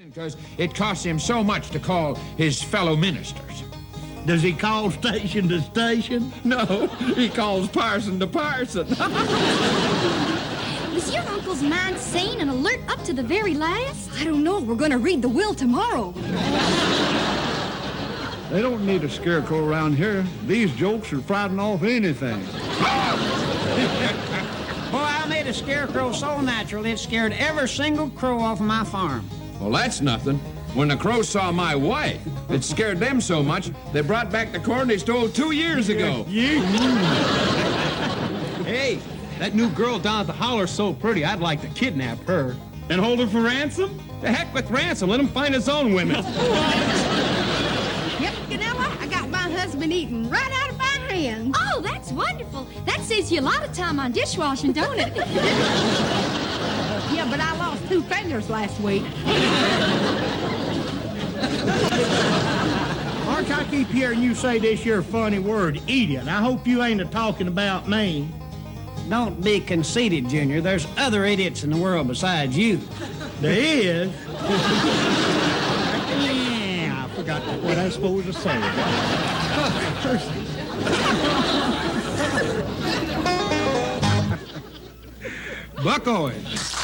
Because it costs him so much to call his fellow ministers. Does he call station to station? No, he calls parson to parson. Is your uncle's mind sane and alert up to the very last? I don't know. We're going to read the will tomorrow. They don't need a scarecrow around here. These jokes are frighten off anything. Boy, I made a scarecrow so natural it scared every single crow off my farm. Well, that's nothing. When the crows saw my wife, it scared them so much, they brought back the corn they stole 2 years ago. Hey, that new girl down at the holler's so pretty, I'd like to kidnap her. And hold her for ransom? The heck with ransom. Let him find his own women. Yep, Ganella, I got my husband eating right out of my hands. Oh, that's wonderful. That saves you a lot of time on dishwashing, don't it? Yeah, but I lost 2 fingers last week. Mark, I keep hearing you say this here funny word, idiot. I hope you ain't a-talking about me. Don't be conceited, Junior. There's other idiots in the world besides you. There is. Yeah, I forgot What I'm supposed to say. Buck Owens.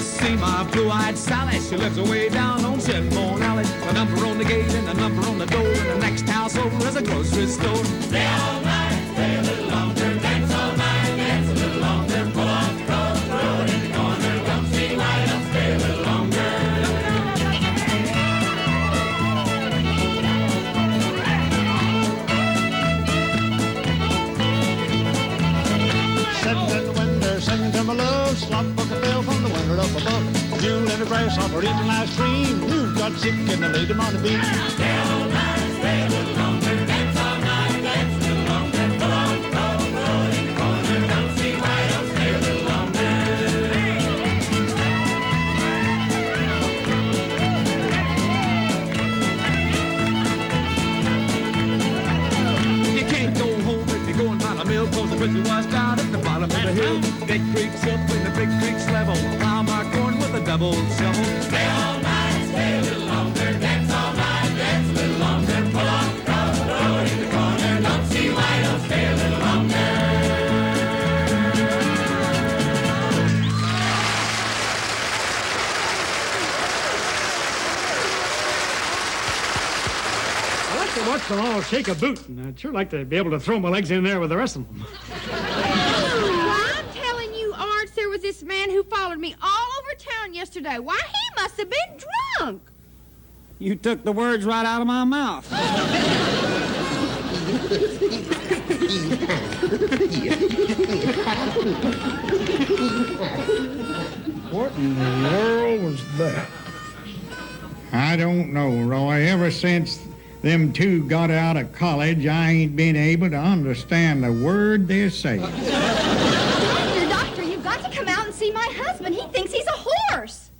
See my blue-eyed Sally, she lives away down on Sedmore Alley. The number on the gate and the number on the door, and the next house over is a grocery store. Stay all night, stay a little longer, dance all night, dance a little longer, pull off the road, throw it in the corner, don't see why don't stay a little longer. Sitting in the window, singing to my love, slop of a bell from the window up above. Mule and a grasshopper eating ice cream. You got sick and I laid him on the beach. Stay all night, stay a little longer, dance all night, dance a little longer, pull off the road, throw it in the corner, don't see why don't stay a little longer. You can't go home if you're going by the mill, cause the river was down at the bottom of the hill. Big creek's up and the big creek's level. Plow my corn with a double shovel. Stay all night, stay a little longer, dance all night, dance a little longer, pull off the cross, throw it in the corner, don't see why don't stay a little longer. I like to watch them all shake a boot, and I'd sure like to be able to throw my legs in there with the rest of them. I'm telling you, Arch, there was this man who followed me all over town yesterday. Why, he must have been drunk. You took the words right out of my mouth. What in the world was that? I don't know, Roy. Ever since them two got out of college, I ain't been able to understand a word they're saying. Doctor, you've got to come out and see my husband. He thinks he's a horse.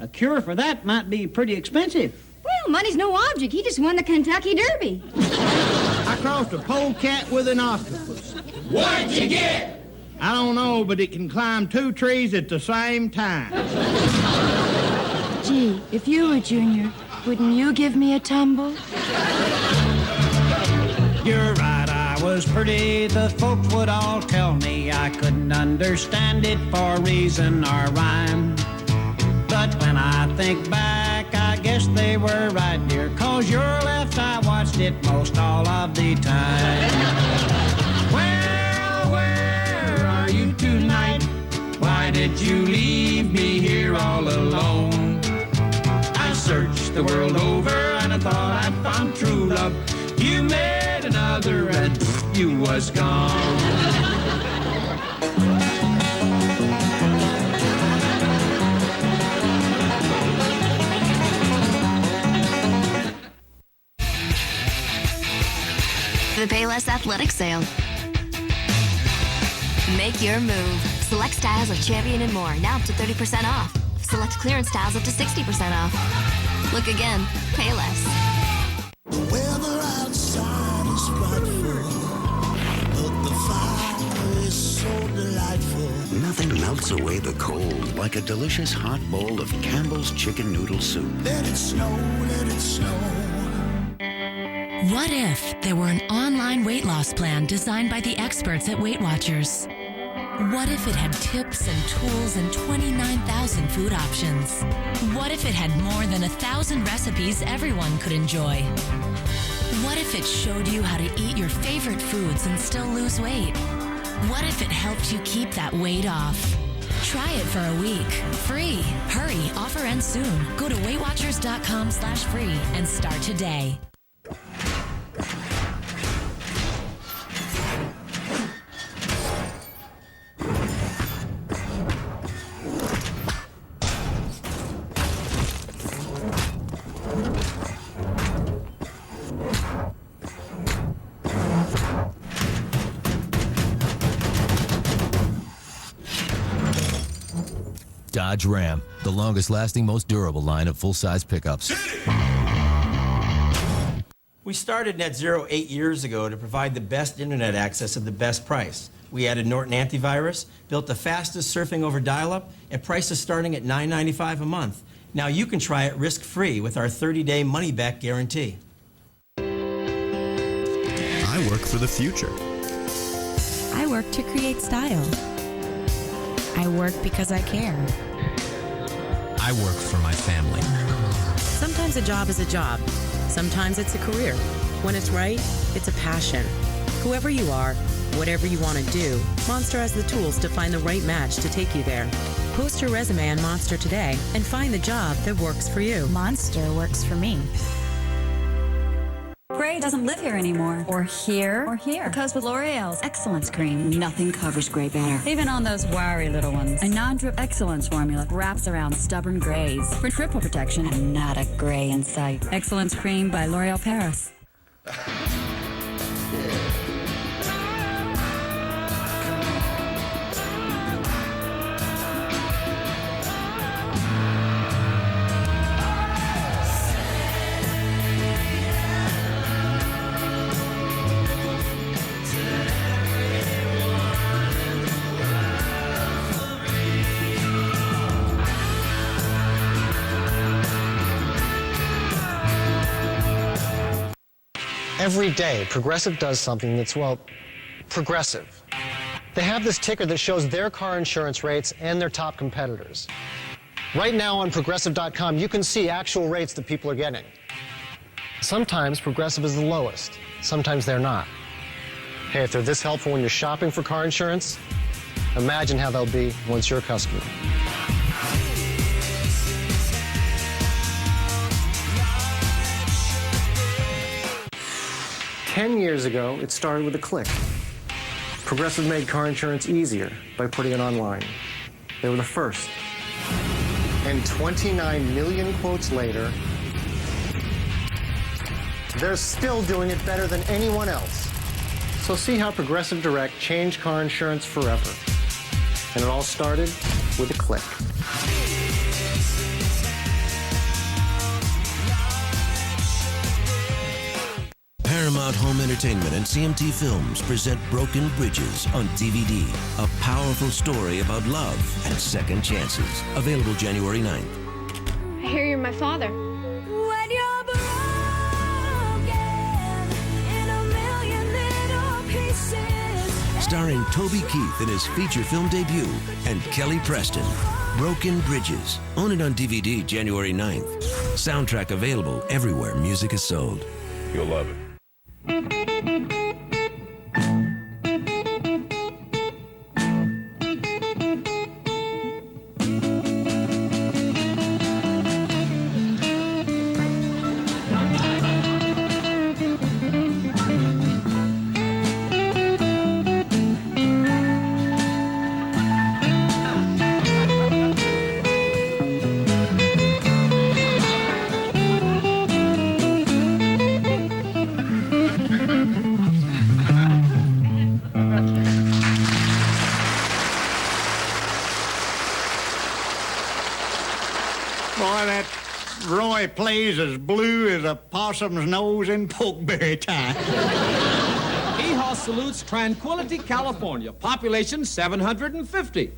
A cure for that might be pretty expensive. Well, money's no object. He just won the Kentucky Derby. I crossed a polecat with an octopus. What'd you get? I don't know, but it can climb 2 trees at the same time. Gee, if you were Junior, wouldn't you give me a tumble? You're right, I was pretty. The folks would all tell me I couldn't understand it for reason or rhyme. But when I think back, I guess they were right, dear, 'cause you're left, I watched it most all of the time. Well, where are you tonight? Why did you leave me here all alone? I searched the world over and I thought I'd found true love. You met another and you was gone. The Payless Athletic Sale. Make your move. Select styles of Champion and more, now up to 30% off. Select clearance styles up to 60% off. Look again, pay less. Weather outside is frightful, but the fire is so delightful. Nothing melts away the cold like a delicious hot bowl of Campbell's chicken noodle soup. Let it snow, let it snow. What if there were an online weight loss plan designed by the experts at Weight Watchers? What if it had tips and tools and 29,000 food options? What if it had more than 1,000 recipes everyone could enjoy? What if it showed you how to eat your favorite foods and still lose weight? What if it helped you keep that weight off? Try it for a week. Free. Hurry, offer ends soon. Go to WeightWatchers.com/free and start today. Dodge Ram, the longest-lasting, most durable line of full-size pickups. We started Net Zero 8 years ago to provide the best internet access at the best price. We added Norton Antivirus, built the fastest surfing over dial-up, and prices starting at $9.95 a month. Now you can try it risk-free with our 30-day money-back guarantee. I work for the future. I work to create style. I work because I care. I work for my family. Sometimes a job is a job. Sometimes it's a career. When it's right, it's a passion. Whoever you are, whatever you want to do, Monster has the tools to find the right match to take you there. Post your resume on Monster today and find the job that works for you. Monster works for me. Gray doesn't live here anymore. Or here. Or here. Because with L'Oreal's Excellence Cream, nothing covers gray better. Even on those wiry little ones. A non-drip Excellence formula wraps around stubborn grays for triple protection and not a gray in sight. Excellence Cream by L'Oreal Paris. Every day, Progressive does something that's, well, progressive. They have this ticker that shows their car insurance rates and their top competitors. Right now on Progressive.com, you can see actual rates that people are getting. Sometimes Progressive is the lowest. Sometimes they're not. Hey, if they're this helpful when you're shopping for car insurance, imagine how they'll be once you're a customer. Ten years ago, it started with a click. Progressive made car insurance easier by putting it online. They were the first. And 29 million quotes later, they're still doing it better than anyone else. So see how Progressive Direct changed car insurance forever. And it all started with a click. Paramount Home Entertainment and CMT Films present Broken Bridges on DVD. A powerful story about love and second chances. Available January 9th. I hear you're my father. When you're broken in a million little pieces. Starring Toby Keith in his feature film debut and Kelly Preston. Broken Bridges. Own it on DVD January 9th. Soundtrack available everywhere music is sold. You'll love it. Boy, that Roy plays as blue as a possum's nose in pokeberry time. Hee Haw salutes Tranquility, California. Population 750.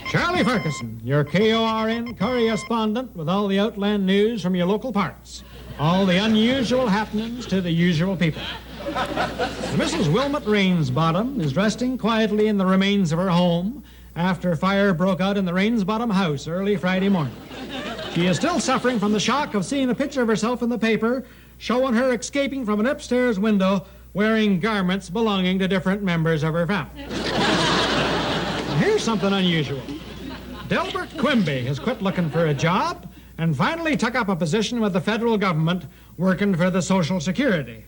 Charlie Ferguson, your KORN correspondent with all the outland news from your local parts. All the unusual happenings to the usual people. Mrs. Wilmot Rainsbottom is resting quietly in the remains of her home after fire broke out in the Rainsbottom house early Friday morning. She is still suffering from the shock of seeing a picture of herself in the paper showing her escaping from an upstairs window wearing garments belonging to different members of her family. Here's something unusual. Delbert Quimby has quit looking for a job and finally took up a position with the federal government working for the Social Security.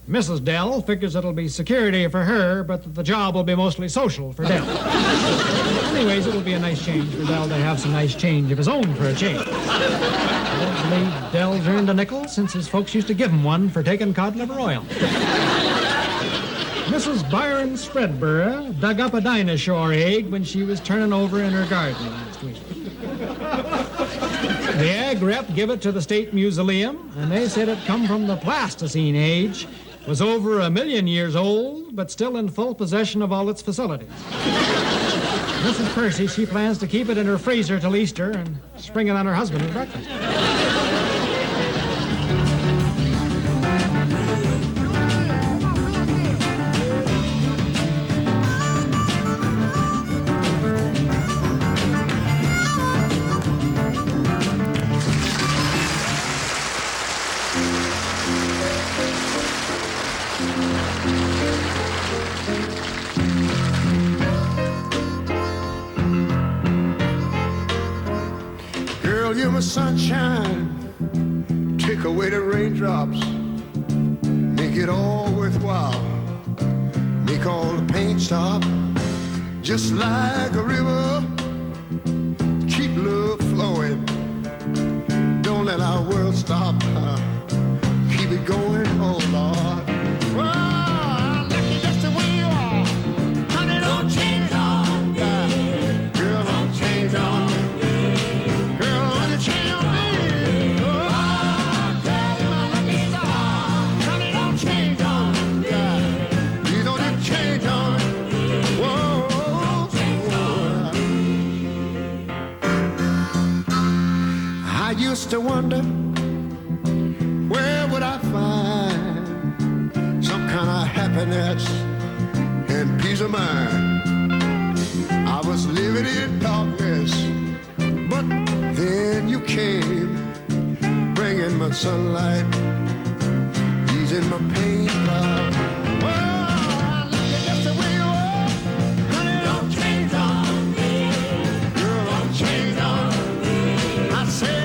Mrs. Dell figures it'll be security for her, but that the job will be mostly social for Dell. Anyways, it'll be a nice change for Dell to have some nice change of his own for a change. I believe Dell's earned a nickel since his folks used to give him one for taking cod liver oil. Mrs. Byron Spreadborough dug up a dinosaur egg when she was turning over in her garden last week. The ag rep give it to the State Museum, and they said it come from the Pleistocene age, was over 1 million years old, but still in full possession of all its facilities. Mrs. Percy, she plans to keep it in her freezer till Easter and spring it on her husband for breakfast. Girl, you're my sunshine. Take away the raindrops. Make it all worthwhile. Make all the pain stop. Just like a river. Keep love flowing. Don't let our world stop. Keep it going, oh Lord. Well, I like you just the way you are. Honey, don't change on me. Girl, don't change on me. I used to wonder, where would I find some kind of happiness and peace of mind? I was living in darkness, but then you came, bringing my sunlight, easing my pain cloud. Well, I like it just the way you are. Honey, don't change on me. Girl, don't change on me. I said,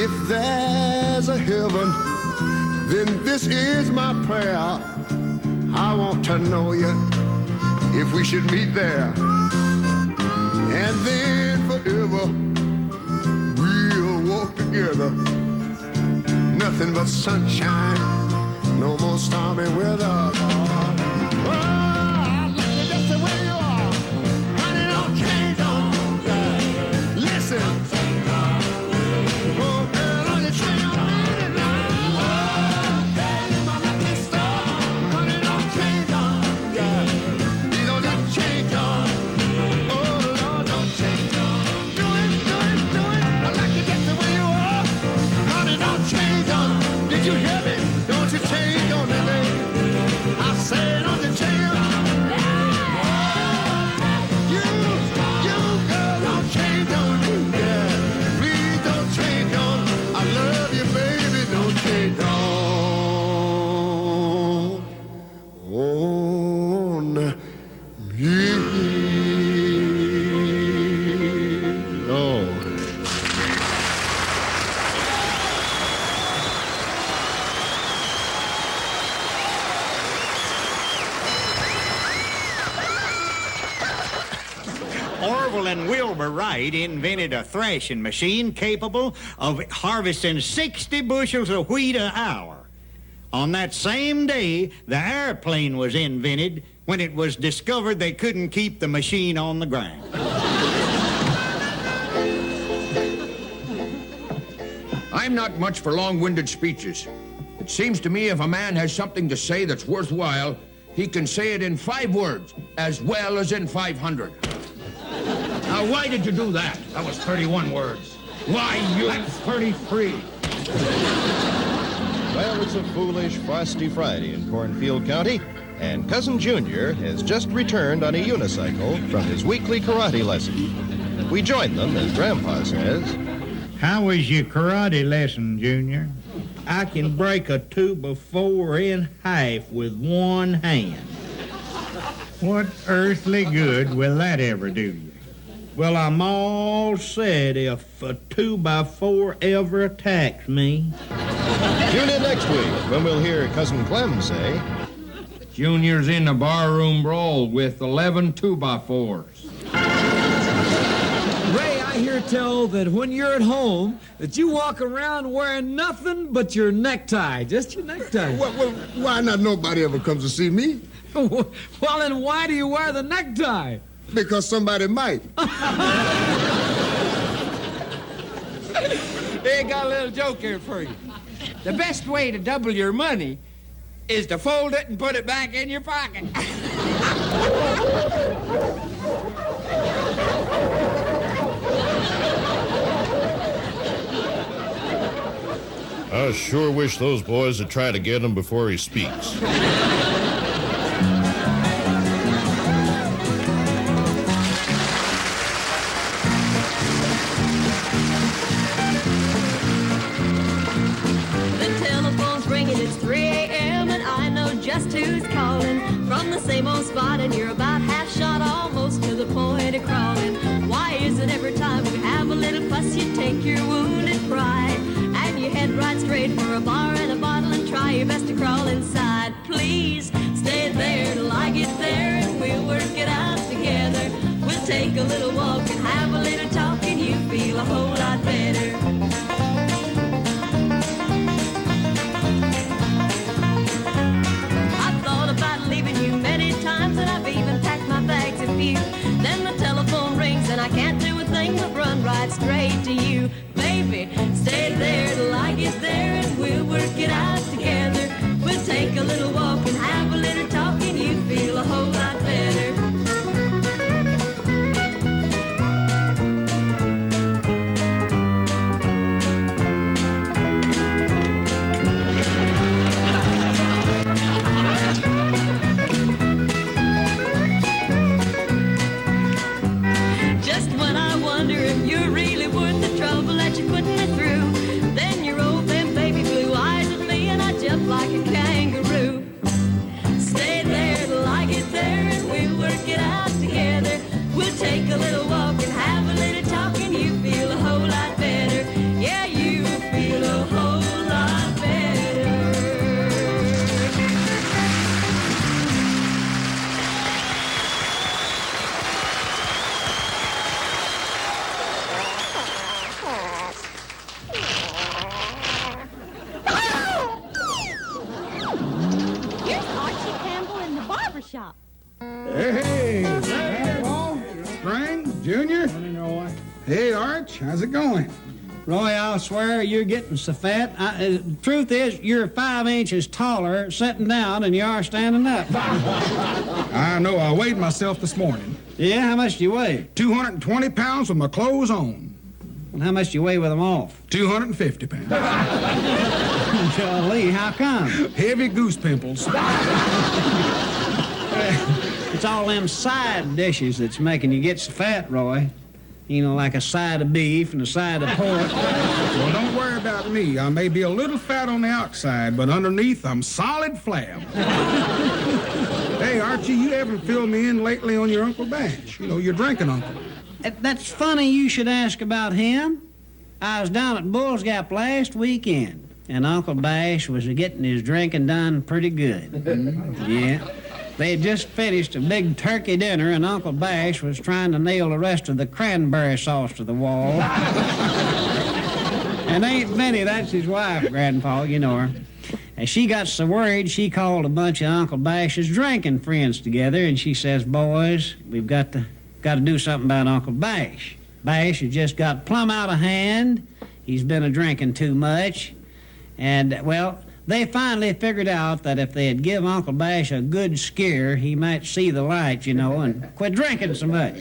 if there's a heaven, then this is my prayer. I want to know you if we should meet there. And then forever we'll walk together. Nothing but sunshine, no more stormy weather. Oh, I like you just the way you are. Honey, don't change on me. Listen. Orville and Wilbur Wright invented a threshing machine capable of harvesting 60 bushels of wheat an hour. On that same day, the airplane was invented when it was discovered they couldn't keep the machine on the ground. I'm not much for long-winded speeches. It seems to me if a man has something to say that's worthwhile, he can say it in 5 words, as well as in 500. Now, why did you do that? That was 31 words. Why, you... That's 33. Well, it's a foolish, frosty Friday in Cornfield County, and Cousin Junior has just returned on a unicycle from his weekly karate lesson. We joined them, as Grandpa says. How was your karate lesson, Junior? I can break a 2x4 in half with one hand. What earthly good will that ever do you? Well, I'm all set if a 2x4 ever attacks me. Tune in next week when we'll hear Cousin Clem say, Junior's in a barroom brawl with 11 2x4s. Ray, I hear tell that when you're at home, that you walk around wearing nothing but your necktie, just your necktie. Well, why not nobody ever comes to see me? Well, then why do you wear the necktie? Because somebody might. Hey, got a little joke here for you. The best way to double your money is to fold it and put it back in your pocket. I sure wish those boys would try to get him before he speaks. Who's calling from the same old spot, and you're about half shot, almost to the point of crawling. Why is it every time we have a little fuss, you take your wounded pride and you head right straight for a bar and a bottle and try your best to crawl inside? Please stay there till I get there and we'll work it out together. We'll take a little walk and have a little talk and you feel a whole lot better. Then the telephone rings and I can't do a thing but run right straight to you. Baby, stay there till I get there and we'll work it out together. We'll take a little walk and have a little talk and you feel a whole lot better. Like a kangaroo. Stay there till I get there and we'll work it out together. We'll take a little walk and have a little talk and you feel a whole lot better. Yeah, you feel a whole lot better. Shop. Hey, Paul, Frank, Junior. Hey, Arch, how's it going? Roy, I'll swear you're getting so fat. The truth is, you're 5 inches taller sitting down than you are standing up. I know. I weighed myself this morning. Yeah? How much do you weigh? 220 pounds with my clothes on. And how much do you weigh with them off? 250 pounds. Golly, how come? Heavy goose pimples. It's all them side dishes that's making you get so fat, Roy. You know, like a side of beef and a side of pork. Well, don't worry about me. I may be a little fat on the outside, but underneath, I'm solid flab. Hey, Archie, you haven't filled me in lately on your Uncle Bash. You know, your drinking uncle. That's funny you should ask about him. I was down at Bull's Gap last weekend, and Uncle Bash was getting his drinking done pretty good. Yeah. They had just finished a big turkey dinner, and Uncle Bash was trying to nail the rest of the cranberry sauce to the wall. And Aunt Benny, that's his wife, Grandpa, you know her. And she got so worried, she called a bunch of Uncle Bash's drinking friends together, and she says, "Boys, we've got to do something about Uncle Bash. Bash has just got plumb out of hand. He's been a-drinking too much." And, well, they finally figured out that if they'd give Uncle Bash a good scare, he might see the light, you know, and quit drinking so much.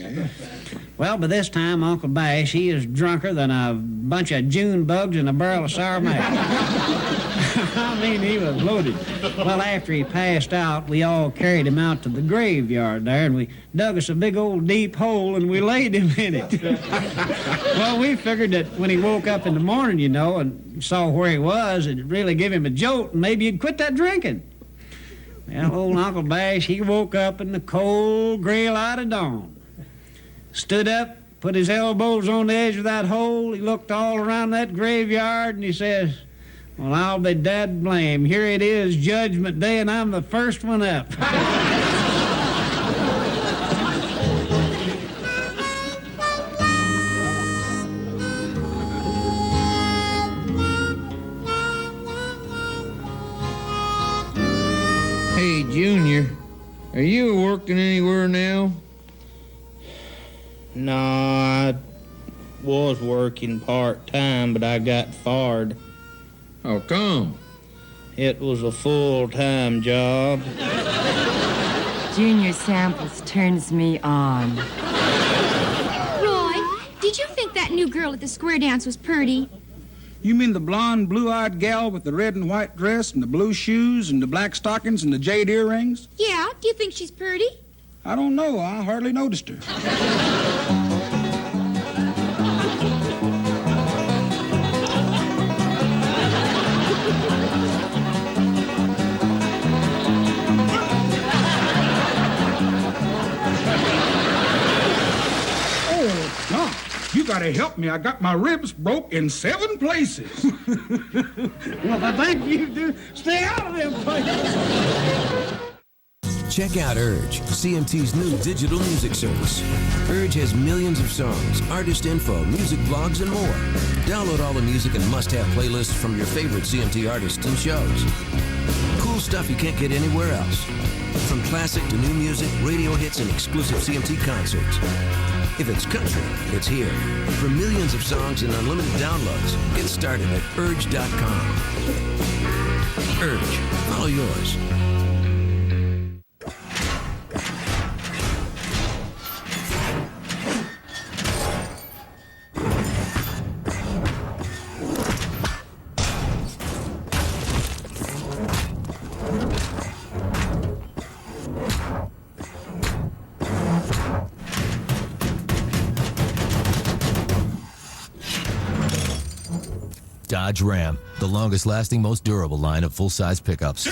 Well, by this time, Uncle Bash, he is drunker than a bunch of June bugs in a barrel of sour mash. I mean, he was loaded. Well, after he passed out, we all carried him out to the graveyard there, and we dug us a big old deep hole, and we laid him in it. Well, we figured that when he woke up in the morning, you know, and saw where he was, it'd really give him a jolt, and maybe he'd quit that drinking. Well, old Uncle Bash, he woke up in the cold gray light of dawn. Stood up, put his elbows on the edge of that hole. He looked all around that graveyard, and he says, "Well, I'll be dad blame. Here it is, Judgment Day, and I'm the first one up." Hey, Junior, are you working anywhere now? No, I was working part-time, but I got fired. How come? It was a full-time job. Junior Samples turns me on. Roy, did you think that new girl at the square dance was pretty? You mean the blonde, blue-eyed gal with the red and white dress and the blue shoes and the black stockings and the jade earrings? Yeah, do you think she's pretty? I don't know. I hardly noticed her. You gotta help me. I got my ribs broke in 7 places. Well, I think you do. Stay out of them places. Check out Urge, CMT's new digital music service. Urge has millions of songs, artist info, music blogs, and more. Download all the music and must-have playlists from your favorite CMT artists and shows. Cool stuff you can't get anywhere else. From classic to new music, radio hits, and exclusive CMT concerts. If it's country, it's here. For millions of songs and unlimited downloads, get started at urge.com. Urge. Follow yours. Dodge Ram, the longest lasting, most durable line of full-size pickups.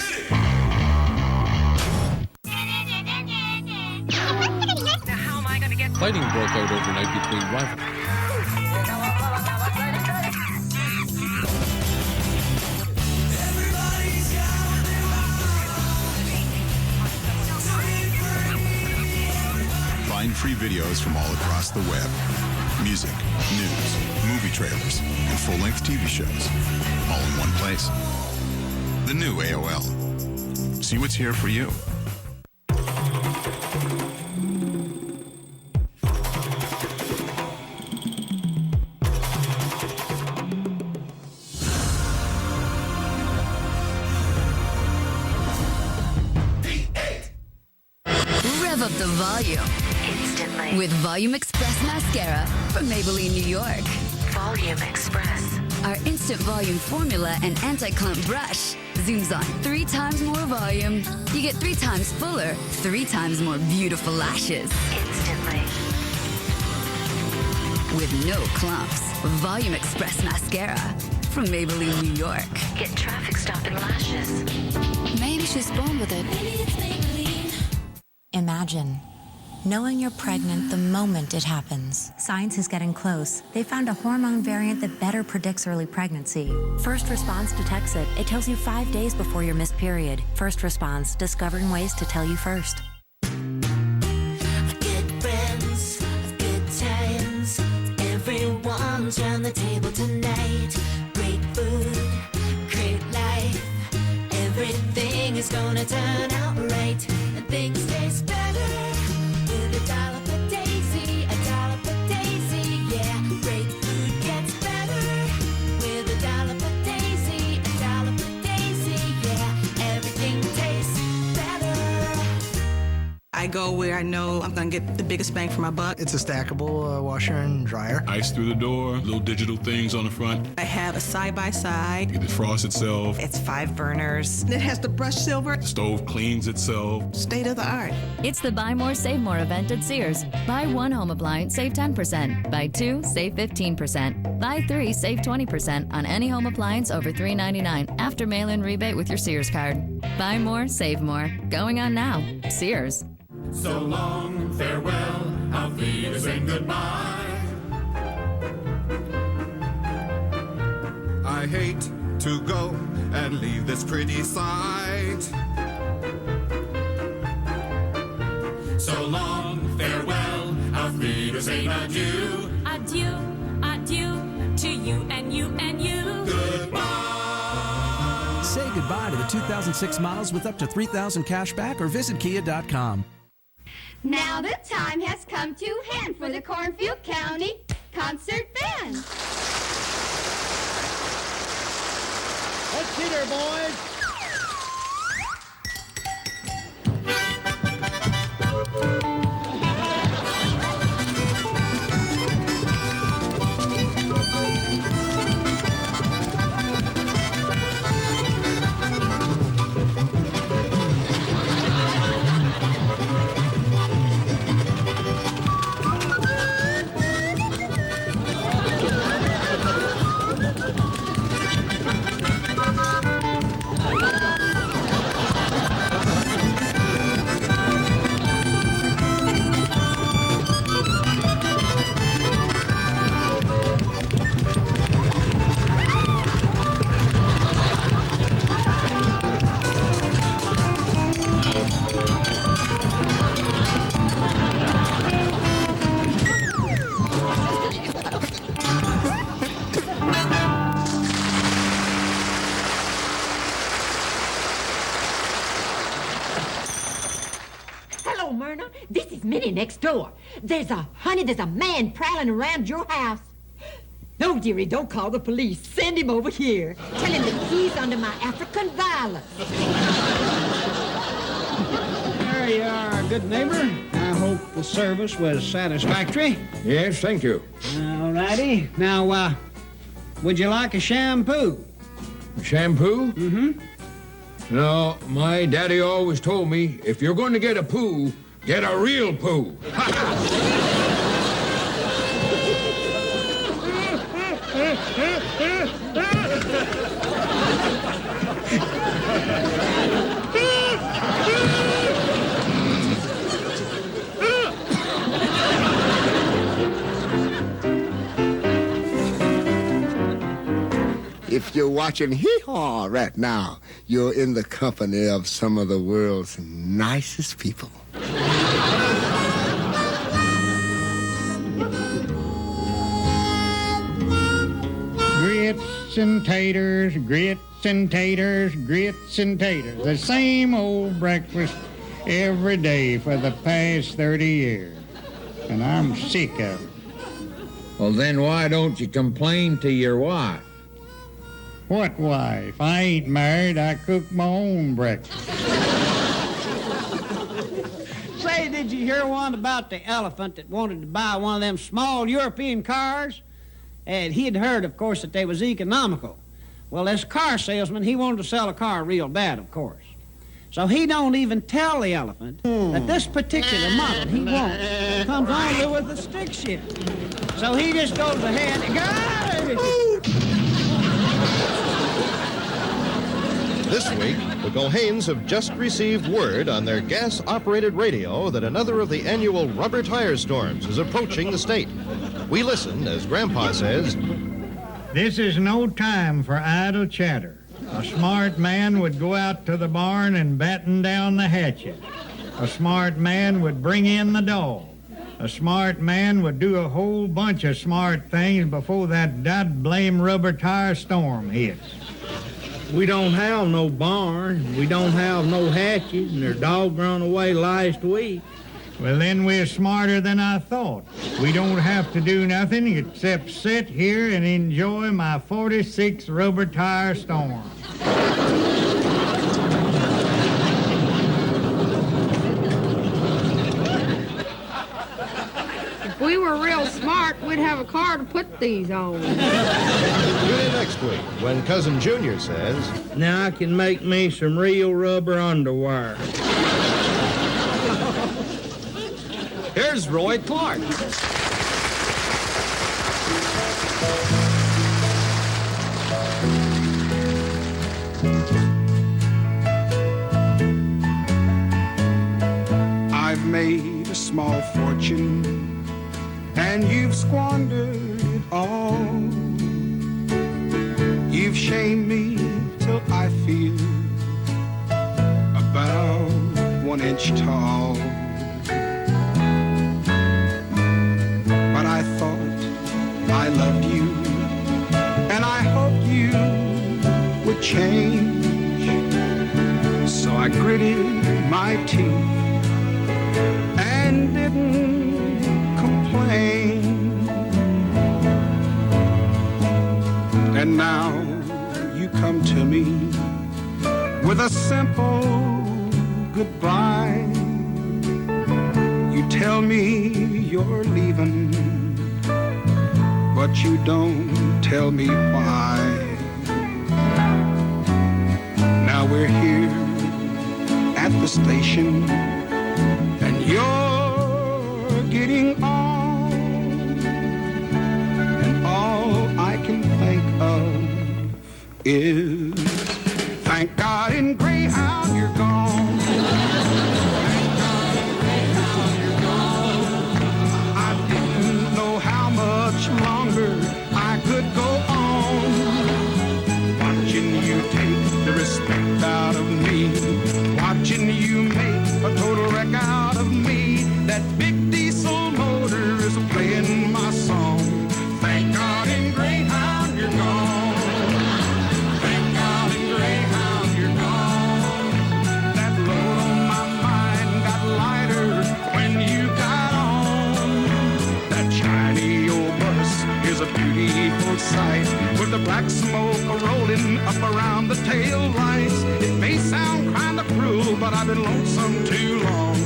Fighting broke out overnight between rivals. Find free videos from all across the web. Music, news, movie trailers, and full-length TV shows, all in one place. The new AOL. See what's here for you. Rev up the volume instantly with Volume Express Mascara from Maybelline, New York. Volume Express. Our instant volume formula and anti-clump brush zooms on 3 times more volume. You get 3 times fuller, 3 times more beautiful lashes. Instantly. With no clumps. Volume Express Mascara from Maybelline, New York. Get traffic stopping lashes. Maybe she's born with it. Imagine Knowing you're pregnant the moment it happens. Science is getting close. They found a hormone variant that better predicts early pregnancy. First Response detects it. It tells you 5 days before your missed period. First Response, discovering ways to tell you first. Good friends, good times. Everyone's round the table tonight. Great food, great life. Everything is gonna turn out right. And things taste better. With a dollop of daisy, yeah. Great food gets better. With a dollop of daisy, yeah. Everything tastes better. I go where I know I'm gonna get the biggest bang for my buck. It's a stackable washer and dryer. Ice through the door, little digital things on the front. I have a side-by-side. It defrosts itself. It's 5 burners. It has the brushed silver. The stove cleans itself. State of the art. It's the Buy More, Save More event at Sears. Buy 1 home appliance, save 10%. Buy 2, save 15%. Buy 3, save 20% on any home appliance over $399 after mail-in rebate with your Sears card. Buy more, save more. Going on now. Sears. So long, farewell, auf Wiedersehen, goodbye. I hate to go and leave this pretty sight. So long, farewell, auf Wiedersehen, adieu. Adieu, adieu to you and you and you. Goodbye. Say goodbye to the 2006 models with up to $3,000 cash back or visit Kia.com. Now the time has come to hand for the Cornfield County Concert Band. Let's see there, boys. Hello, Myrna. This is Minnie next door. There's a man prowling around your house. No, dearie, don't call the police. Send him over here. Tell him that he's under my African violet. There you are, good neighbor. I hope the service was satisfactory. Yes, thank you. All righty. Now, would you like a shampoo? Shampoo? Mm-hmm. No, my daddy always told me, if you're going to get a poo, get a real poo. If you're watching Hee Haw right now, you're in the company of some of the world's nicest people. Grits and taters, grits and taters, grits and taters. The same old breakfast every day for the past 30 years. And I'm sick of it. Well, then why don't you complain to your wife? What wife? I ain't married. I cook my own breakfast. Say, did you hear one about the elephant that wanted to buy one of them small European cars? And he'd heard, of course, that they was economical. Well, this car salesman, he wanted to sell a car real bad, of course. So he don't even tell the elephant that this particular model he wants comes only with a stick shift. So he just goes ahead and This week, the Gohanes have just received word on their gas-operated radio that another of the annual rubber tire storms is approaching the state. We listen as Grandpa says, "This is no time for idle chatter. A smart man would go out to the barn and batten down the hatches. A smart man would bring in the dog. A smart man would do a whole bunch of smart things before that dad-blame rubber tire storm hits. We don't have no barn, we don't have no hatches, and their dog run away last week." Well, then we're smarter than I thought. We don't have to do nothing except sit here and enjoy my 46th rubber tire storm. If we were real smart, we'd have a car to put these on. Tune in next week when Cousin Junior says, "Now I can make me some real rubber underwear." Here's Roy Clark. I've made a small fortune, and you've squandered it all. You've shamed me till I feel about 1 inch tall. But I thought I loved you, and I hoped you would change. So I gritted my teeth and didn't complain. And now you come to me with a simple goodbye. You tell me you're leaving, but you don't tell me why. Now we're here at the station, and you're getting on, and all I can think of is, thank God in Greyhound you're gone. Thank God in Greyhound you're gone. I didn't know how much longer I could go on, watching you take the respect out of me, watching you make a total wreck out of me. That big diesel motor is playing my song. Thank God in Greyhound you're gone. Thank God in Greyhound you're gone. That load on my mind got lighter when you got on. That shiny old bus is a beautiful sight, with the black smoke rolling up around the tail lights. It may sound kind of cruel, but I've been lonesome too long.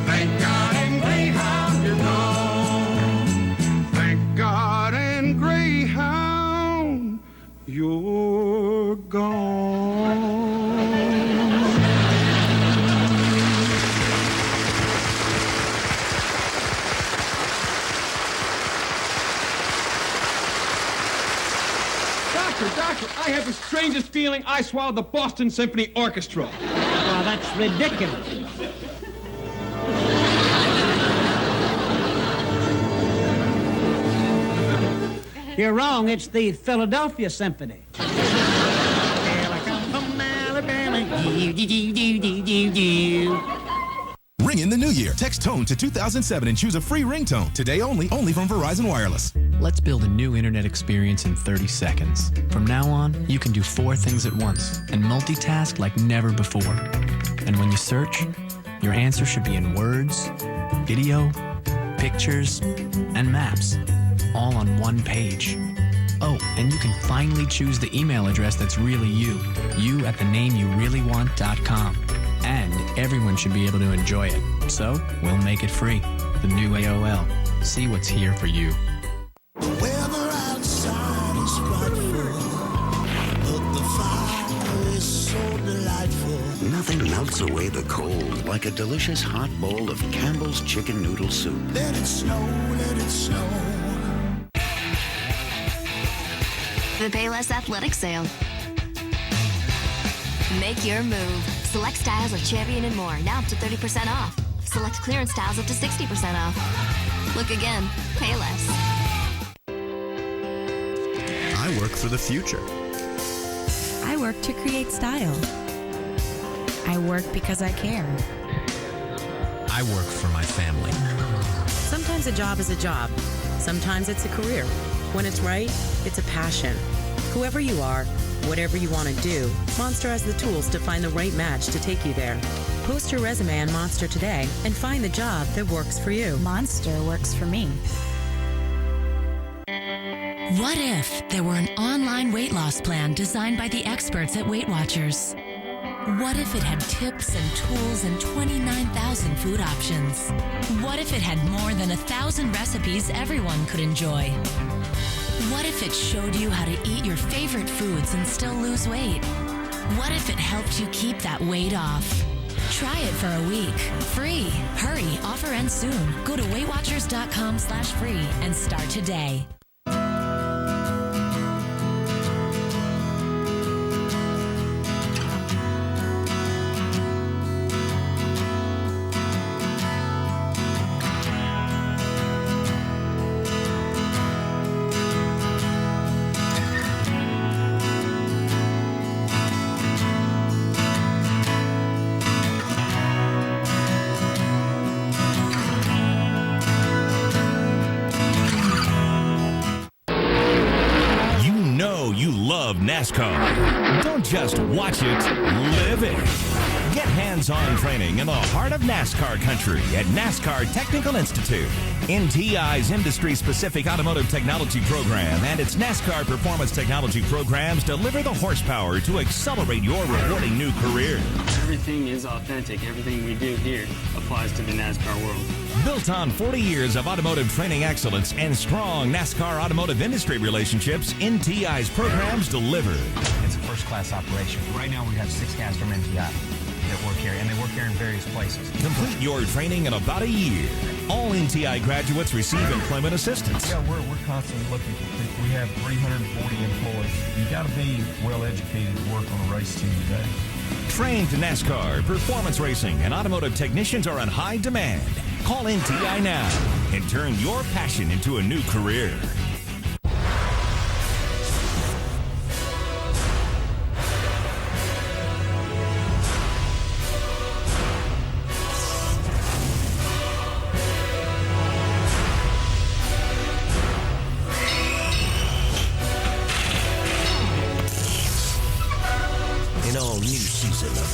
Thank God in Greyhound you're gone. Thank God in Greyhound you're gone. Doctor, I have the strangest feeling I swallowed the Boston Symphony Orchestra. Well, that's ridiculous. You're wrong. It's the Philadelphia Symphony. Ring in the new year. Text TONE to 2007 and choose a free ringtone. Today only from Verizon Wireless. Let's build a new internet experience in 30 seconds. From now on, you can do 4 things at once and multitask like never before. And when you search, your answer should be in words, video, pictures, and maps, all on one page. Oh, and you can finally choose the email address that's really you at thenameyoureallywant.com. And everyone should be able to enjoy it. So, we'll make it free. The new AOL. See what's here for you. Weather outside is frightful, but the fire is so delightful. Nothing melts away the cold like a delicious hot bowl of Campbell's chicken noodle soup. Let it snow, let it snow. The Payless Athletic Sale. Make your move. Select styles of Champion and more, now up to 30% off. Select clearance styles up to 60% off. Look again, pay less. I work for the future. I work to create style. I work because I care. I work for my family. Sometimes a job is a job. Sometimes it's a career. When it's right, it's a passion. Whoever you are, whatever you want to do, Monster has the tools to find the right match to take you there. Post your resume on Monster today and find the job that works for you. Monster works for me. What if there were an online weight loss plan designed by the experts at Weight Watchers? What if it had tips and tools and 29,000 food options? What if it had more than 1,000 recipes everyone could enjoy? What if it showed you how to eat your favorite foods and still lose weight? What if it helped you keep that weight off? Try it for a week. Free. Hurry, offer ends soon. Go to WeightWatchers.com/free and start today. NASCAR. Don't just watch it, live it. Get hands-on training in the heart of NASCAR country at NASCAR Technical Institute. NTI's industry-specific automotive technology program and its NASCAR performance technology programs deliver the horsepower to accelerate your rewarding new career. Everything is authentic. Everything we do here applies to the NASCAR world. Built on 40 years of automotive training excellence and strong NASCAR automotive industry relationships, NTI's programs deliver. It's a first-class operation. Right now we have 6 guys from NTI that work here, and they work here in various places. Complete your training in about a year. All NTI graduates receive employment assistance. Yeah, we're constantly looking for people. We have 340 employees. You got to be well-educated to work on a race team today. Trained to NASCAR, performance racing, and automotive technicians are in high demand. Call NTI now and turn your passion into a new career.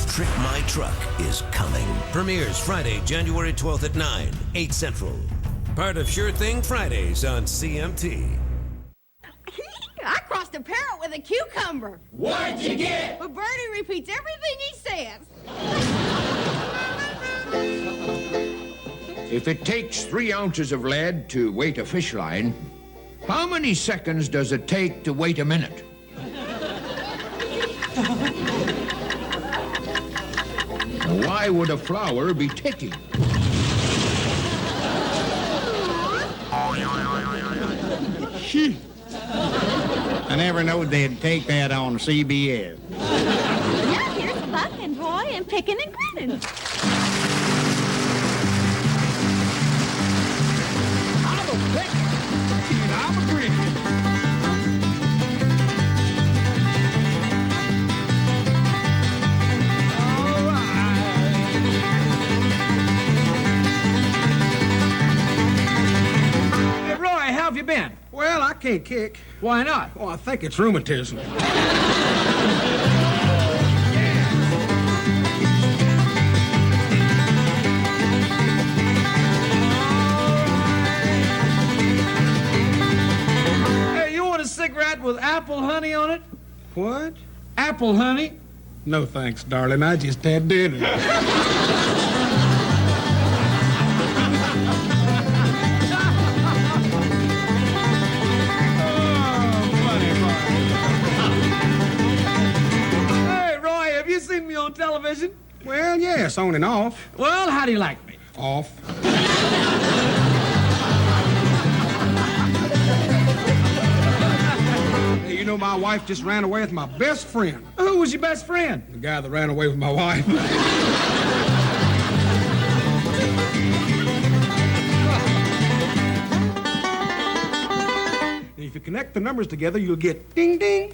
Trick My Truck is coming. Premieres Friday, January 12th at 9, 8 Central. Part of Sure Thing Fridays on CMT. I crossed a parrot with a cucumber. What'd you get? Well, Bertie repeats everything he says. If it takes 3 ounces of lead to weight a fish line, how many seconds does it take to wait a minute? Why would a flower be ticking? I never knowed they'd take that on CBS. Now here's Buck and Roy and picking and grinning. I'm a picking and I'm a grinning. How have you been? Well, I can't kick. Why not? Oh, I think it's rheumatism. Hey, you want a cigarette with apple honey on it? What? Apple honey? No thanks, darling. I just had dinner. Seen me on television? Well, yes, on and off. Well, how do you like me? Off. You know, my my wife just ran away with my best friend. Who was your best friend? The guy that ran away with my wife. If you connect the numbers together, you'll get ding ding.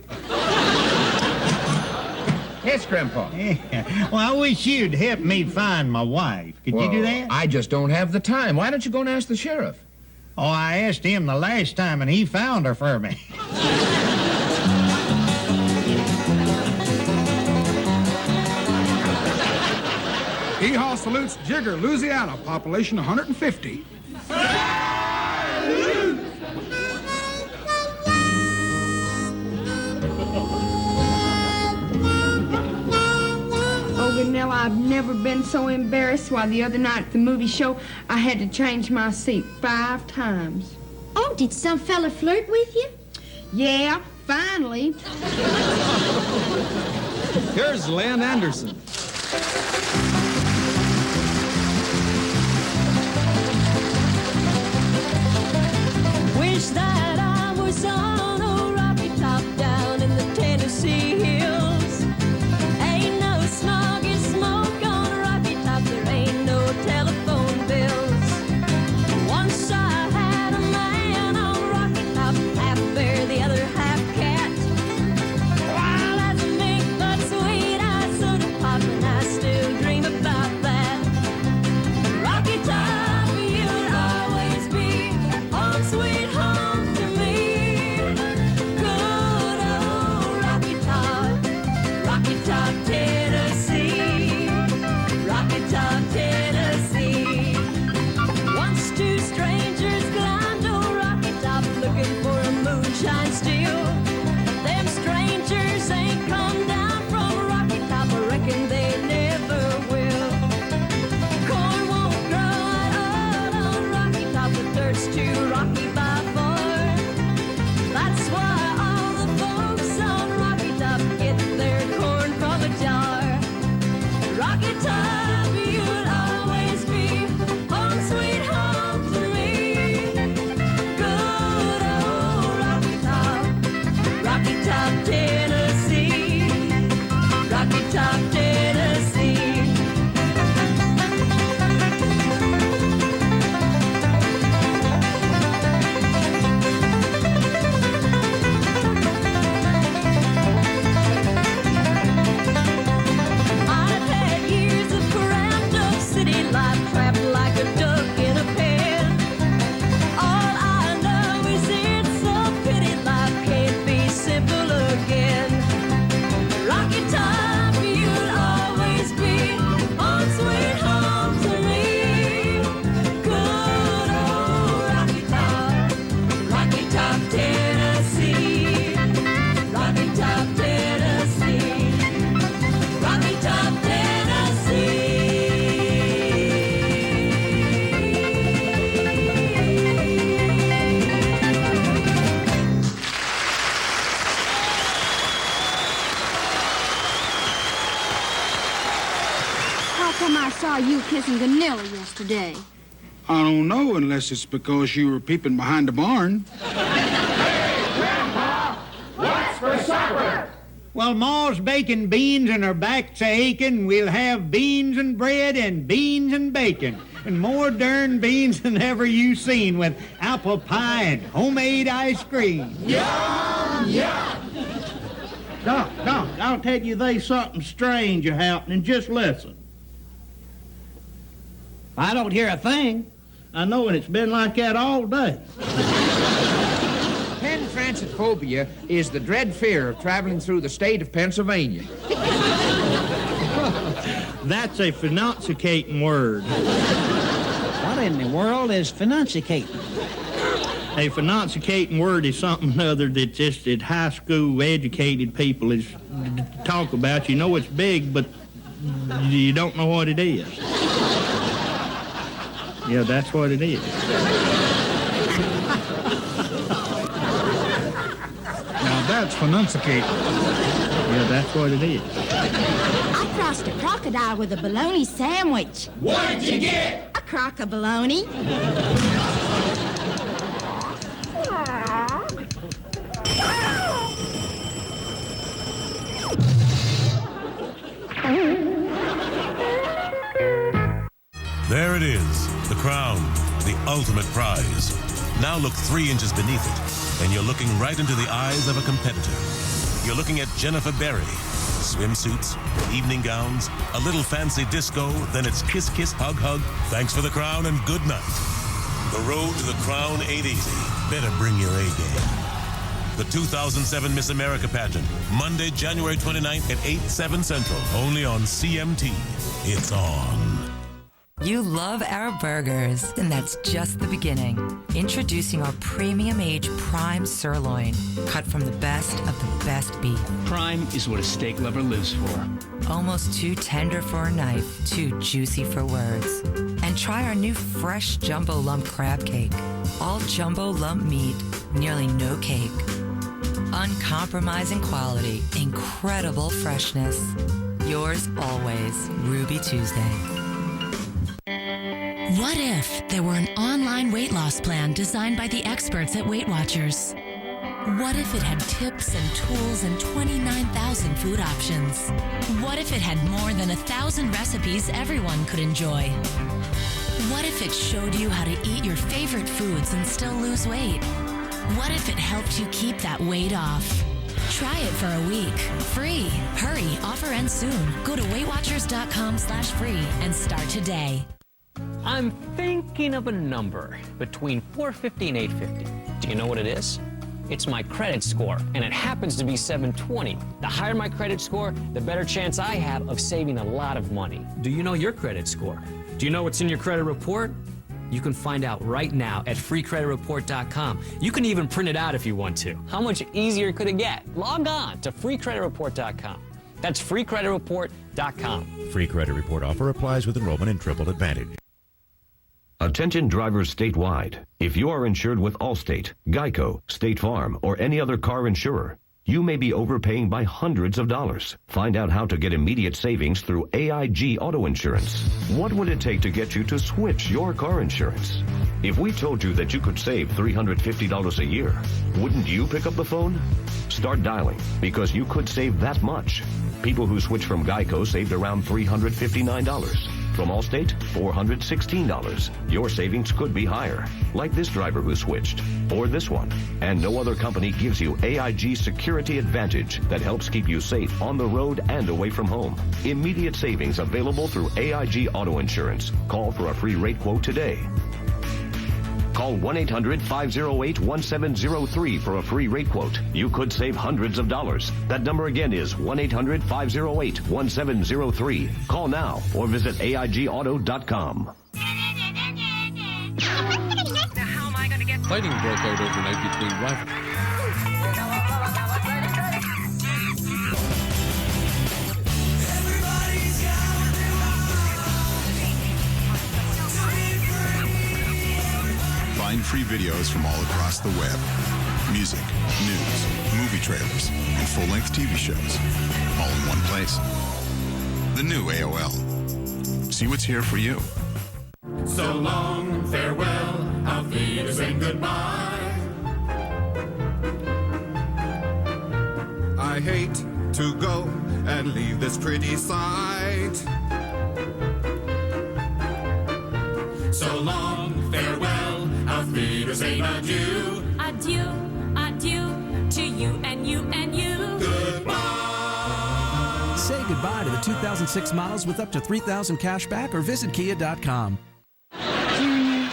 Yes, Grandpa. Yeah. Well, I wish you'd help me find my wife. Could you do that? I just don't have the time. Why don't you go and ask the sheriff? Oh, I asked him the last time, and he found her for me. Hee Haw salutes Jigger, Louisiana, population 150. Oh, Vanilla, I've never been so embarrassed. Why, the other night at the movie show, I had to change my seat 5 times. Oh, did some fella flirt with you? Yeah, finally. Here's Lynn Anderson. Wish that I was on a rocky top down in the Tennessee hills. Ain't no smog and smoke on a rocky top. There ain't no telephone bills. Once I had a man on a rocky top, half bear, the other half cat. Wild as a mink, but sweet as soda pop, and I still dream about that. Rocky top, you'd always be home sweet home to me. Good old Rocky Top, Tennessee. Rocky Top, Tennessee. Once 2 strangers climbed old Rocky Top looking for a moonshine still. Them strangers ain't come down from Rocky Top, I reckon they never will. Corn won't grow at all on Rocky Top, the dirt's too rocky by far. That's why all the folks on Rocky Top get their corn from a jar. Rocky Top, you'll always be home sweet home to me. Good old Rocky Top, Tennessee. Rocky Top, Tennessee. I've had years of cramped up city life, trapped like a duck in a pen. All I know is it's a pity life can't be simple again. Rocky Top, you'll always be home sweet home to me. Good old Rocky Top, Tennessee. Rocky Top, Tennessee. Rocky Top, How come I saw you kissing Vanilla yesterday? I don't know unless it's because you were peeping behind the barn. What's for supper? Well, Ma's baking beans and her back's aching. We'll have beans and bread and beans and bacon. And more darn beans than ever you seen, with apple pie and homemade ice cream. Yum, yum. Doc, I'll tell you there's something strange happening. Just listen. I don't hear a thing. I know, and it's been like that all day. Penfrancephobia is the dread fear of traveling through the state of Pennsylvania. That's a phonencicating word. What in the world is phonencicating? A phonencicating word is something other that just that high school educated people is talk about. You know it's big, but you don't know what it is. Yeah, that's what it is. Now that's phonencicating. Yeah, that's what it is. I crossed a crocodile with a bologna sandwich. What did you get? A crock of bologna. crown, the ultimate prize. Now look 3 inches beneath it, and you're looking right into the eyes of a competitor. You're looking at Jennifer Berry. Swimsuits, evening gowns, a little fancy disco, then it's kiss, kiss, hug, hug, thanks for the crown and good night. The road to the crown ain't easy. Better bring your A game. The 2007 Miss America pageant, Monday, January 29th at 8, 7 Central, only on CMT. It's on. You love our burgers, and that's just the beginning. Introducing our premium age prime sirloin, cut from the best of the best beef. Prime is what a steak lover lives for. Almost too tender for a knife, too juicy for words. And try our new fresh jumbo lump crab cake. All jumbo lump meat, nearly no cake. Uncompromising quality, incredible freshness. Yours always, Ruby Tuesday. What if there were an online weight loss plan designed by the experts at Weight Watchers? What if it had tips and tools and 29,000 food options? What if it had more than 1,000 recipes everyone could enjoy? What if it showed you how to eat your favorite foods and still lose weight? What if it helped you keep that weight off? Try it for a week. Free. Hurry, offer ends soon. Go to WeightWatchers.com/free and start today. I'm thinking of a number between 450 and 850. Do you know what it is? It's my credit score, and it happens to be 720. The higher my credit score, the better chance I have of saving a lot of money. Do you know your credit score? Do you know what's in your credit report? You can find out right now at freecreditreport.com. You can even print it out if you want to. How much easier could it get? Log on to freecreditreport.com. That's freecreditreport.com. Free credit report offer applies with enrollment in Triple Advantage. Attention drivers statewide. If you are insured with Allstate, Geico, State Farm, or any other car insurer, you may be overpaying by hundreds of dollars. Find out how to get immediate savings through AIG Auto Insurance. What would it take to get you to switch your car insurance? If we told you that you could save $350 a year, wouldn't you pick up the phone? Start dialing, because you could save that much. People who switched from Geico saved around $359. From Allstate, $416. Your savings could be higher, like this driver who switched, or this one. And no other company gives you AIG Security Advantage that helps keep you safe on the road and away from home. Immediate savings available through AIG Auto Insurance. Call for a free rate quote today. Call 1-800-508-1703 for a free rate quote. You could save hundreds of dollars. That number again is 1-800-508-1703. Call now or visit AIGauto.com. Fighting broke out overnight between rivals. Find free videos from all across the web. Music, news, movie trailers, and full-length TV shows. All in one place. The new AOL. See what's here for you. So long, farewell, auf Wiedersehen, goodbye. I hate to go and leave this pretty sight. So long, farewell, auf Wiedersehen, adieu. Adieu, adieu to you and you and you. Goodbye. Say goodbye to the 2006 models with up to $3,000 cash back or visit Kia.com. Junior,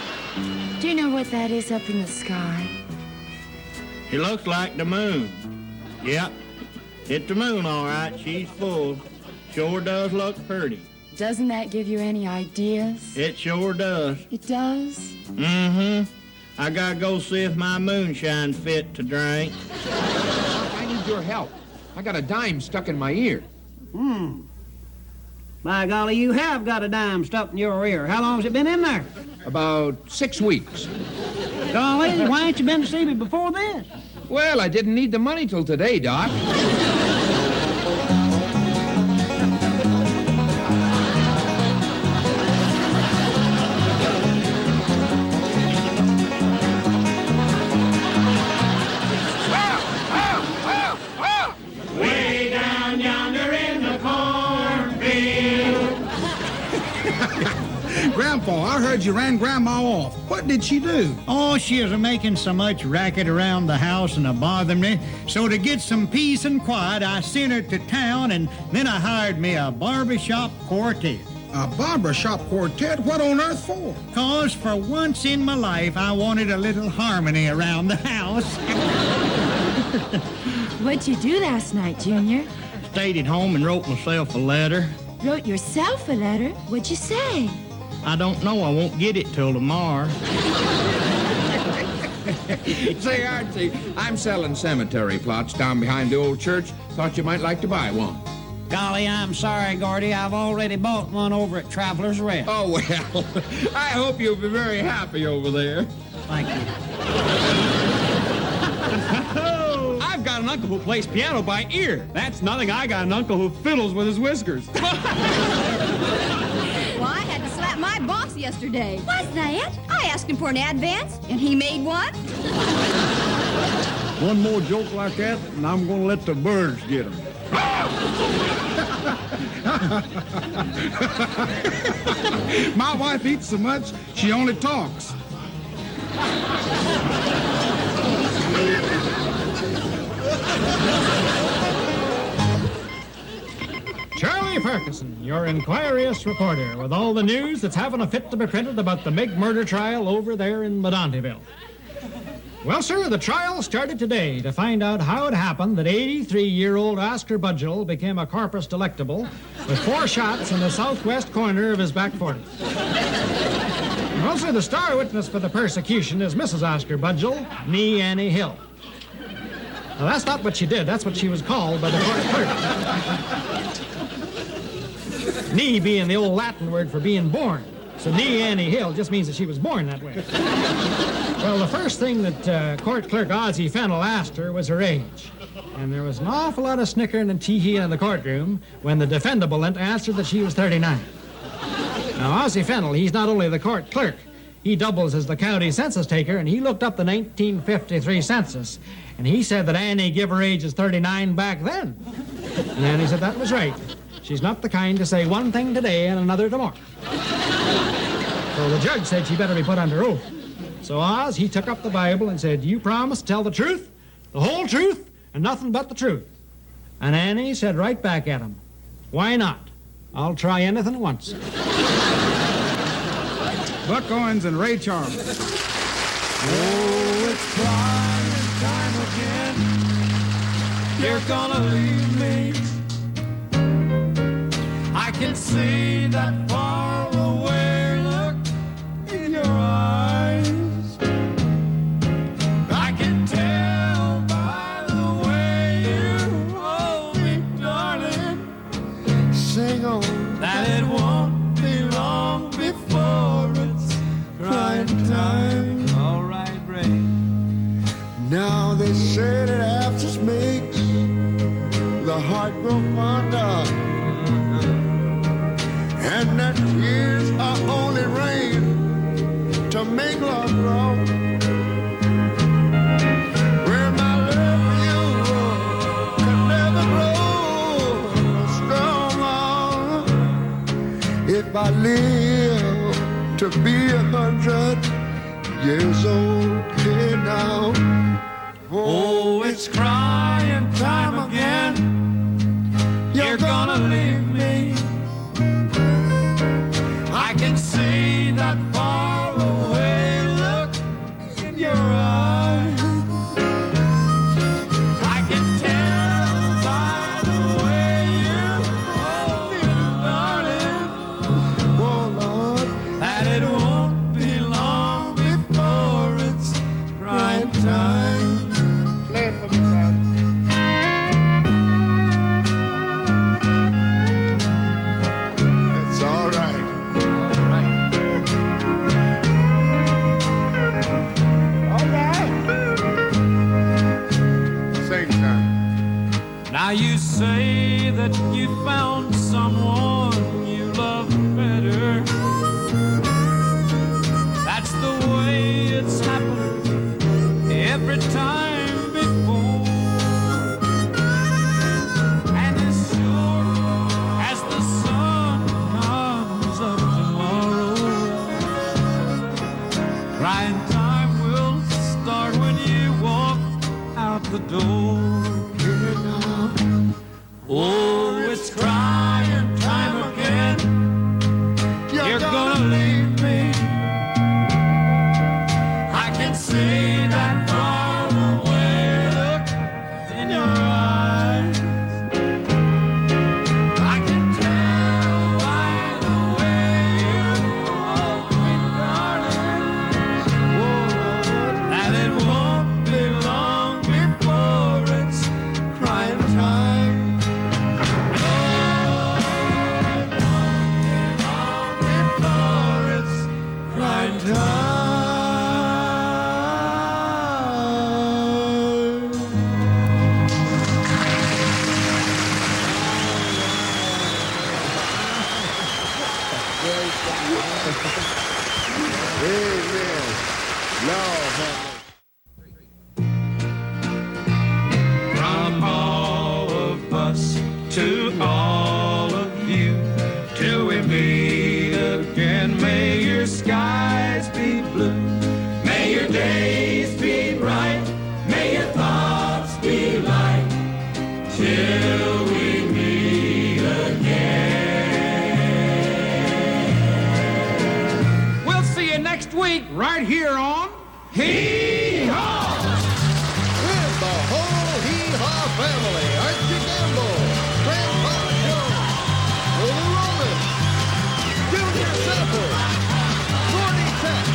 do you know what that is up in the sky? It looks like the moon. Yep, it's the moon, all right. She's full. Sure does look pretty. Doesn't that give you any ideas? It sure does. It does? Mm-hmm. I gotta go see if my moonshine's fit to drink. I need your help. I got a dime stuck in my ear. By golly, you have got a dime stuck in your ear. How long has it been in there? About 6 weeks. Golly, why ain't you been to see me before this? Well, I didn't need the money till today, Doc. Way down yonder in the cornfield. Grab Grandpa, I heard you ran Grandma off. What did she do? Oh, she was making so much racket around the house and bothering me. So to get some peace and quiet, I sent her to town, and then I hired me a barbershop quartet. A barbershop quartet? What on earth for? 'Cause for once in my life, I wanted a little harmony around the house. What'd you do last night, Junior? Stayed at home and wrote myself a letter. Wrote yourself a letter? What'd you say? I don't know. I won't get it till tomorrow. Say, Archie, I'm selling cemetery plots down behind the old church. Thought you might like to buy one. Golly, I'm sorry, Gordy. I've already bought one over at Traveler's Rest. Oh, well, I hope you'll be very happy over there. Thank you. I've got an uncle who plays piano by ear. That's nothing. I got an uncle who fiddles with his whiskers. Well, I had to slap my boss yesterday. What's that? I asked him for an advance, and he made one. One more joke like that, and I'm going to let the birds get them. My wife eats so much, she only talks. Charlie Ferguson, your inquirious reporter, with all the news that's having a fit to be printed about the big murder trial over there in Medontyville. Well, sir, the trial started today to find out how it happened that 83-year-old Oscar Budgell became a corpus delectable with 4 shots in the southwest corner of his back 40. Well, sir, the star witness for the persecution is Mrs. Oscar Budgell, Nee Annie Hill. Now, that's not what she did. That's what she was called by the court clerk. Nee being the old Latin word for being born. So Nee Annie Hill just means that she was born that way. Well, the first thing that court clerk Ozzie Fennell asked her was her age. And there was an awful lot of snickering and tee-hee in the courtroom when the defendant answered that she was 39. Now, Ozzie Fennell, he's not only the court clerk, he doubles as the county census taker, and he looked up the 1953 census, and he said that Annie give her age as 39 back then. And Annie said that was right. She's not the kind to say one thing today and another tomorrow. So the judge said she better be put under oath. So Oz, he took up the Bible and said, "You promise to tell the truth, the whole truth, and nothing but the truth." And Annie said right back at him, "Why not? I'll try anything once." Buck Owens and Ray Charles. Oh, it's crying time again. You're gonna leave me. I can see that far away look in your eyes. I can tell by the way you hold me, darling. Sing on that it won't be long before it's crying time. All right, Ray. Now they say that absence makes the heart grow fonder, and that tears are only rain to make love grow. Where my love for you could never grow stronger if I live to be 100 years old. Here now, oh, it's crying time again. You're gonna leave me. I can see that far away look in your eyes. I can tell by the way you hold me, darling, oh Lord, that it won't be long before it's crying time. Play it for me, son. the door. Oh, it's crying time again. You're gonna leave me. I can see that far away look in your eyes. I can tell by the way you hold me, darling, that it won't be long before it's crying time. From all of us to all of you, till we meet again, may your skies be blue, may your days be bright, may your thoughts be light, till we meet again. We'll see you next week right here on Hee Haw! With the whole Hee Haw family, Archie Gamble, Grandpa Jones, Lou Roman, Junior Sample, Gordy Tech,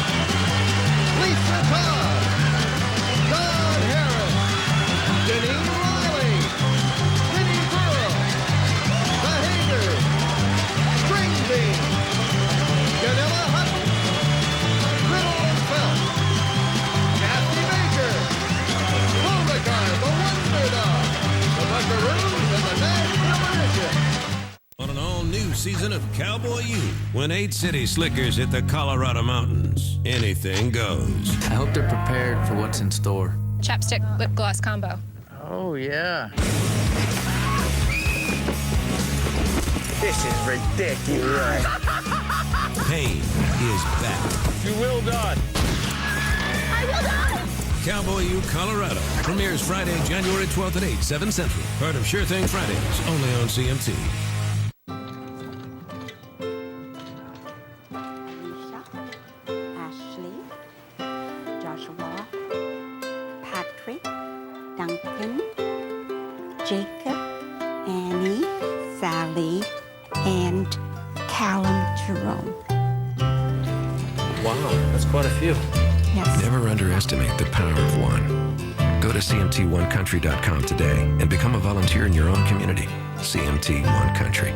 Lisa Todd, Don Harris, Denise Riley, Vinnie Burrow, The Hagers, Springbean, Janella Hutton, Riddle and Phelps, Kathy Baker, Bulbacar, the Wonder Dog, the Buckaroos, and the Nashville Edition. On an all-new season of Cowboy U, when 8 city slickers hit the Colorado mountains, anything goes. I hope they're prepared for what's in store. Chapstick lip gloss combo. Oh, yeah. This is ridiculous. Pain is back. You will die. I will die! Cowboy U Colorado premieres Friday, January 12th at 8, 7 Central. Part of Sure Thing Fridays, only on CMT. Ashley, Joshua, Patrick, Duncan, Jacob, Annie, Sally, and Callum Jerome. Wow, that's quite a few. Yes. Never underestimate the power of one. Go to CMT1Country.com today and become a volunteer in your own community. CMT One Country.